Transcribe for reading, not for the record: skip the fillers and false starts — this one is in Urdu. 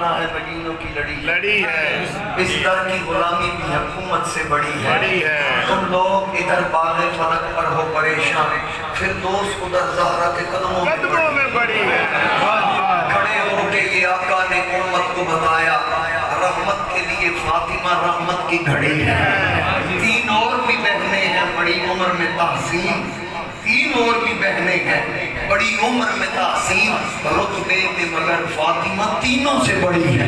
زمانہ ہے مدینوں کی لڑی ہے، اس در کی غلامی بھی حکومت سے بڑی بڑی ہے۔ ہے۔ تم لوگ ادھر باغ فلک پر ہو پریشان، پھر دوست ادھر زہرا کے قدموں میں بڑی ہے۔ کھڑے ہو کے یہ آقا نے امت کو بتایا، رحمت کے لیے فاطمہ رحمت کی گھڑی ہے۔ تین اور بھی بہنیں ہیں بڑی عمر میں تحسین، تین اور بھی بہنیں ہیں بڑی عمر میں تحسین، رتبے میں مگر فاطمہ تینوں سے بڑی ہے۔